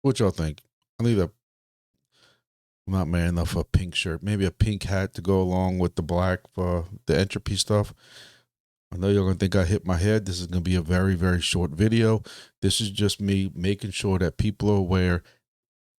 What y'all think? I think that I'm not man enough for a pink shirt. Maybe a pink hat to go along with the black for the entropy stuff. I know you're going to think I hit my head. This is going to be a very, very short video. This is just me making sure that people are aware.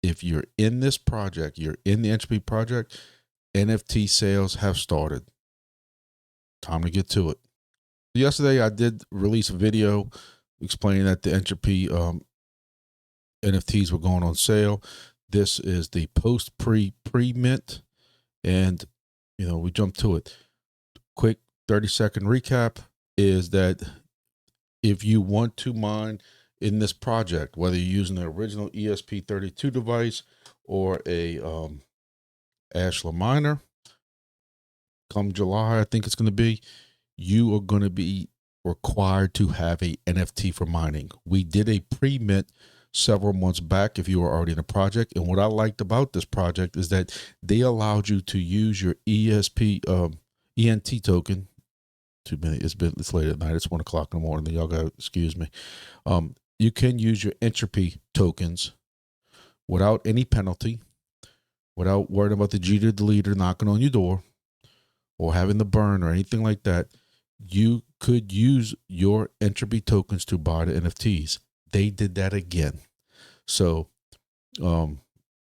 If you're in this project, you're in the Entropy project, NFT sales have started. Time to get to it. Yesterday, I did release a video explaining that the Entropy NFTs were going on sale. This is the post pre-mint, and we jump to it. Quick 30-second recap is that if you want to mine in this project, whether you're using the original ESP32 device or a Ashlar miner, come July, I think it's going to be, you are going to be required to have a NFT for mining. We did a pre-mint several months back if you were already in a project. And what I liked about this project is that they allowed you to use your ENT token. 2 minutes. It's late at night. It's 1 o'clock in the morning. Y'all got to excuse me. You can use your Entropy tokens without any penalty, without worrying about the Jeter deleter knocking on your door or having the burn or anything like that. You could use your Entropy tokens to buy the NFTs. They did that again. So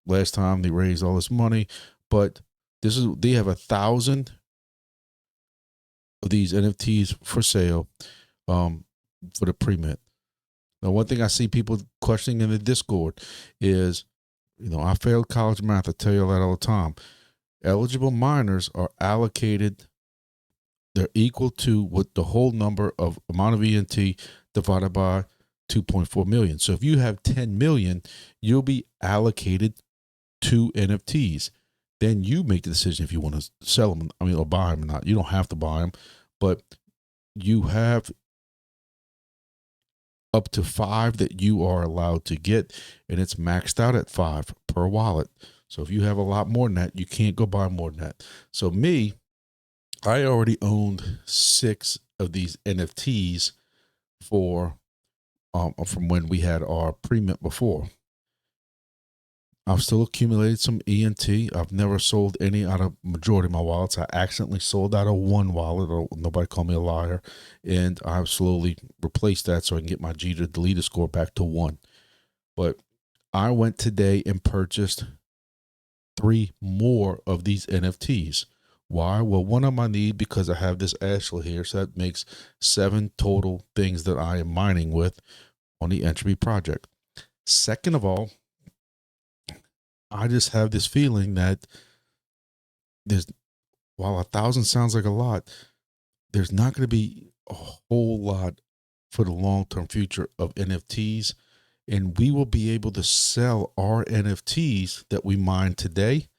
last time they raised all this money, but they have 1,000 of these NFTs for sale for the pre-mint. Now, one thing I see people questioning in the Discord is, I failed college math. I tell you that all the time. Eligible miners are allocated. They're equal to what the whole number of amount of ENT divided by 2.4 million. So if you have 10 million, you'll be allocated 2 NFTs. Then you make the decision if you want to sell them, or buy them or not. You don't have to buy them, but you have up to 5 that you are allowed to get, and it's maxed out at 5 per wallet. So if you have a lot more than that, you can't go buy more than that. So I already owned 6 of these NFTs from when we had our pre-mint before. I've still accumulated some ENT. I've never sold any out of majority of my wallets. I accidentally sold out of one wallet, or nobody called me a liar, and I've slowly replaced that so I can get my Jeter deleter score back to 1. But I went today and purchased 3 more of these NFTs. Why? Well, one of them I need because I have this Ashlar here, so that makes 7 total things that I am mining with on the Entropy project. Second of all, I just have this feeling that while 1,000 sounds like a lot, there's not going to be a whole lot for the long-term future of NFTs, and we will be able to sell our NFTs that we mine today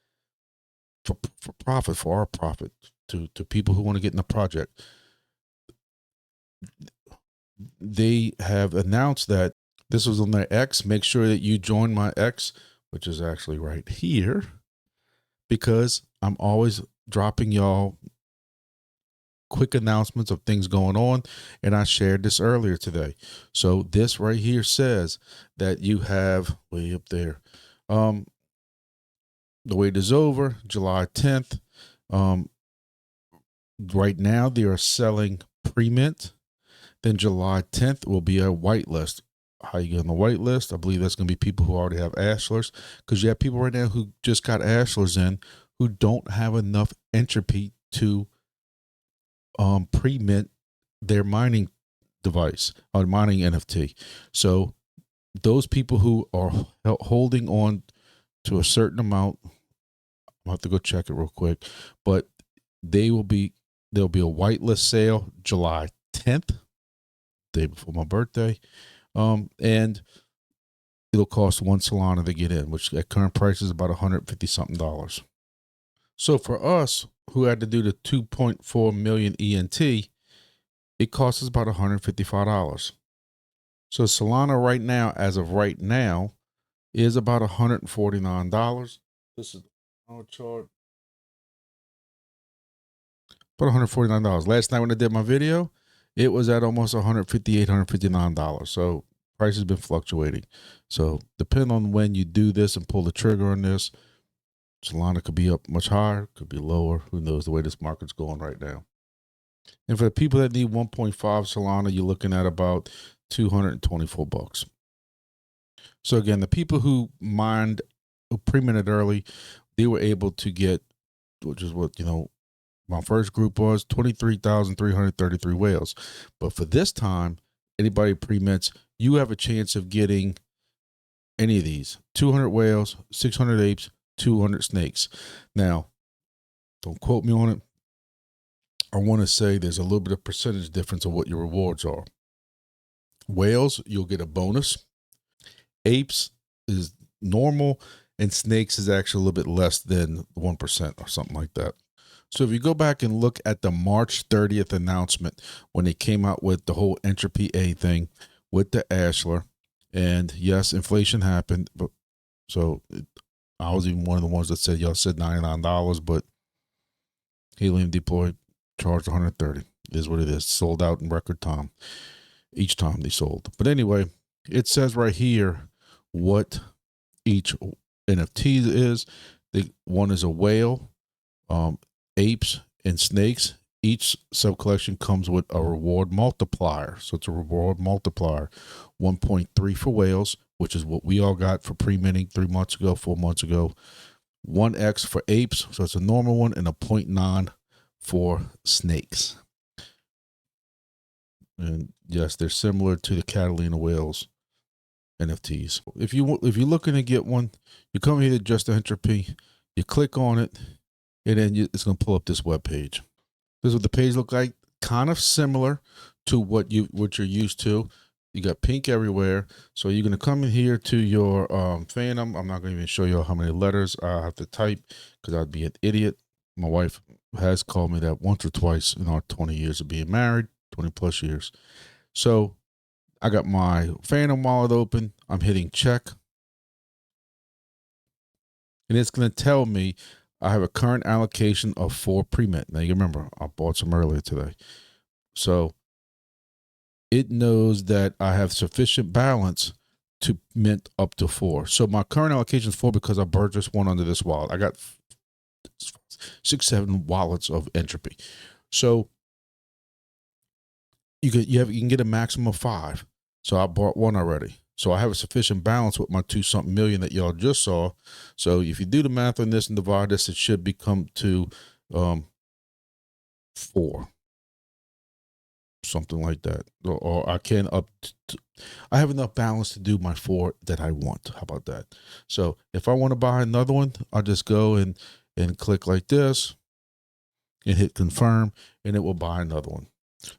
for profit, for our profit, to people who want to get in the project. They have announced that this was on their X. Make sure that you join my X, which is actually right here, because I'm always dropping y'all quick announcements of things going on, and I shared this earlier today. So this right here says that you have way up there. The wait is over, July 10th. Right now they are selling pre-mint. Then July 10th will be a whitelist. How you get on the white list? I believe that's going to be people who already have Ashlars, because you have people right now who just got Ashlars in who don't have enough Entropy to pre-mint their mining device or mining NFT. So those people who are holding on to a certain amount, I'll have to go check it real quick, but there'll be a whitelist sale July 10th, day before my birthday. And it'll cost 1 Solana to get in, which at current price is about $150 something. So for us who had to do the 2.4 million ENT, it costs us about $155. So Solana right now, as of right now, is about $149. This is our chart. About $149. Last night when I did my video, it was at almost $158, $159. So price has been fluctuating. So depending on when you do this and pull the trigger on this, Solana could be up much higher, could be lower. Who knows the way this market's going right now. And for the people that need 1.5 Solana, you're looking at about $224. So again, the people who mined, who pre-minted early, they were able to get, which is what, my first group was 23,333 whales. But for this time, anybody pre-mints, you have a chance of getting any of these: 200 whales, 600 apes, 200 snakes. Now, don't quote me on it. I want to say there's a little bit of percentage difference of what your rewards are. Whales, you'll get a bonus. Apes is normal, and snakes is actually a little bit less than 1% or something like that. So if you go back and look at the March 30th announcement when they came out with the whole Entropy A thing with the Ashler, and yes, inflation happened, but I was even one of the ones that said, y'all said $99, but Helium Deploy charged $130. Is what it is. Sold out in record time. Each time they sold. But anyway, it says right here what each NFT is. One is a whale, apes, and snakes. Each sub-collection comes with a reward multiplier. So it's a reward multiplier. 1.3 for whales, which is what we all got for pre-minting 3 months ago, 4 months ago. 1x for apes, so it's a normal one, and a 0.9 for snakes. And yes, they're similar to the Catalina whales NFTs. If you're looking to get one, you come here to Just Entropy, you click on it, and then it's going to pull up this web page. This is what the page looks like. Kind of similar to what you're used to. You got pink everywhere. So you're going to come in here to your Phantom. I'm not going to even show you how many letters I have to type because I'd be an idiot. My wife has called me that once or twice in our 20 years of being married, 20 plus years. So I got my Phantom wallet open. I'm hitting check. And it's going to tell me I have a current allocation of 4 pre-mint. Now you remember, I bought some earlier today. So it knows that I have sufficient balance to mint up to 4. So my current allocation is 4 because I purchased one under this wallet. I got 6-7 wallets of Entropy. So you can get a maximum of 5. So I bought one already. So I have a sufficient balance with my 2-something million that y'all just saw. So if you do the math on this and divide this, it should become to 4. Something like that. Or I can I have enough balance to do my 4 that I want. How about that? So if I want to buy another one, I'll just go and click like this and hit confirm, and it will buy another one.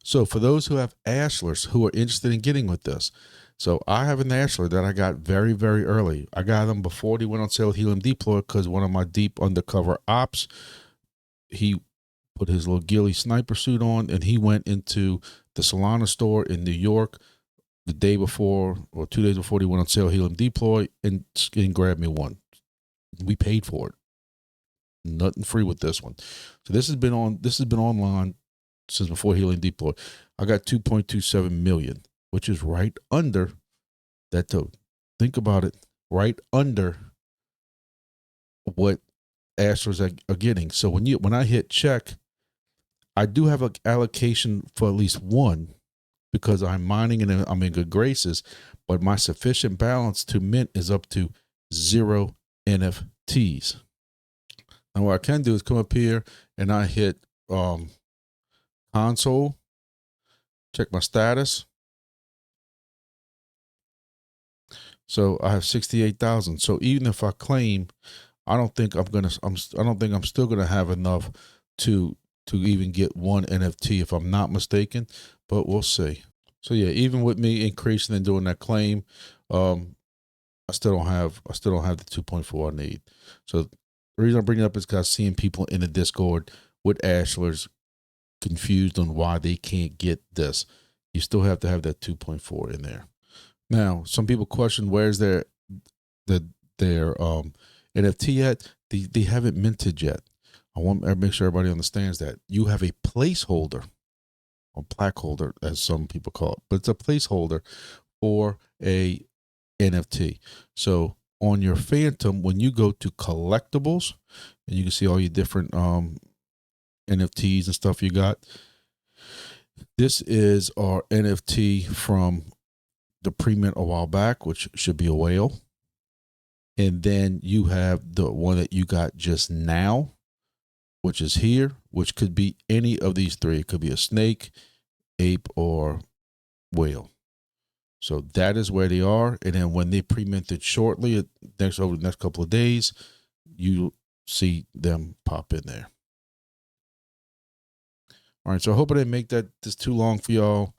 So for those who have Ashlers who are interested in getting with this, so I have an Ashler that I got very, very early. I got them before they went on sale with Helium Deploy because one of my deep undercover ops, he put his little ghillie sniper suit on and he went into the Solana store in New York the day before or 2 days before they went on sale Helium Deploy and grabbed me one. We paid for it. Nothing free with this one. So this has been online since before Helium Deploy. I got 2.27 million, which is right under that total. Think about it, right under what Astros are getting. So when I hit check, I do have an allocation for at least 1 because I'm mining and I'm in good graces, but my sufficient balance to mint is up to 0 NFTs. Now what I can do is come up here and I hit console, check my status. So I have 68,000. So even if I claim, I don't think I'm still gonna have enough to even get 1 NFT if I'm not mistaken, but we'll see. So yeah, even with me increasing and doing that claim, I still don't have the 2.4 I need. So the reason I'm bringing it up is because seeing people in the Discord with Ashlers confused on why they can't get this. You still have to have that 2.4 in there. Now, some people question where's their NFT at. They haven't minted yet. I want to make sure everybody understands that you have a placeholder, or plaque holder, as some people call it, but it's a placeholder for a NFT. So on your Phantom, when you go to collectibles, and you can see all your different NFTs and stuff you got. This is our NFT from the pre-mint a while back, which should be a whale. And then you have the one that you got just now, which is here, which could be any of these three. It could be a snake, ape, or whale. So that is where they are. And then when they pre-minted shortly, over the next couple of days, you see them pop in there. All right, so I hope I didn't make this too long for y'all.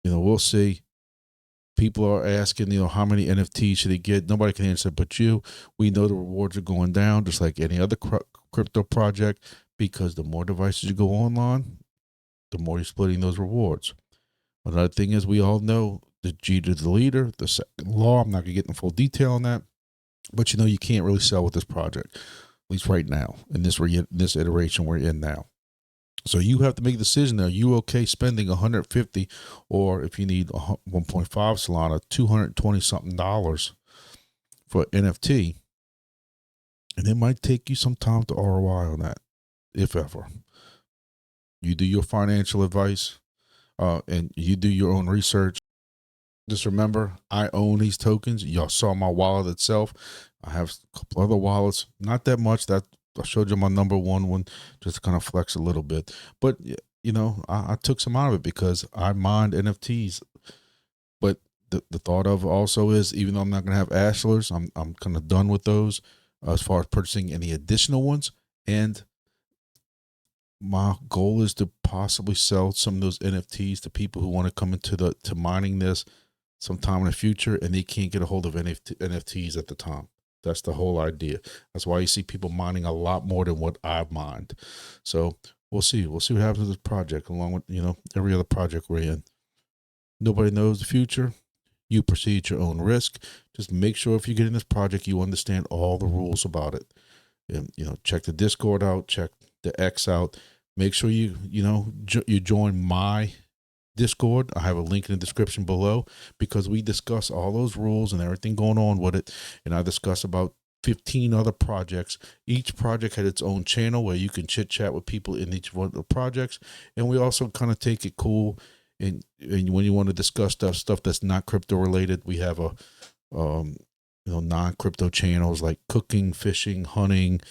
We'll see. People are asking, how many NFTs should they get? Nobody can answer but you. We know the rewards are going down, just like any other crypto project, because the more devices you go online, the more you're splitting those rewards. Another thing is, we all know the G to the leader, the second law. I'm not going to get in full detail on that, but you can't really sell with this project, at least right now, in this iteration we're in now. So you have to make a decision. Are you okay spending 150, or if you need 1.5 Solana, $220 something for NFT? And it might take you some time to ROI on that, if ever. You do your financial advice, and you do your own research. Just remember, I own these tokens. Y'all saw my wallet itself. I have a couple other wallets, not that much. That I showed you my number one just to kind of flex a little bit. But I took some out of it because I mined NFTs. But the thought of also is, even though I'm not going to have Ashlers, I'm kind of done with those as far as purchasing any additional ones. And my goal is to possibly sell some of those NFTs to people who want to come into to mining this sometime in the future, and they can't get a hold of NFTs at the time. That's the whole idea. That's why you see people mining a lot more than what I've mined. So we'll see. We'll see what happens with this project, along with every other project we're in. Nobody knows the future. You proceed at your own risk. Just make sure if you get in this project, you understand all the rules about it. And check the Discord out, check the X out. Make sure you join my Discord. I have a link in the description below, because we discuss all those rules and everything going on with it. And I discuss about 15 other projects. Each project had its own channel where you can chit chat with people in each one of the projects. And we also kind of take it cool. And when you want to discuss stuff that's not crypto related, we have a non-crypto channels like cooking, fishing, hunting,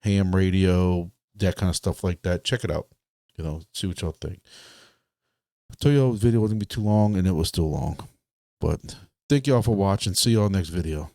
ham radio, that kind of stuff like that. Check it out. See what y'all think. I told y'all the video wasn't going to be too long, and it was still long. But thank y'all for watching. See y'all next video.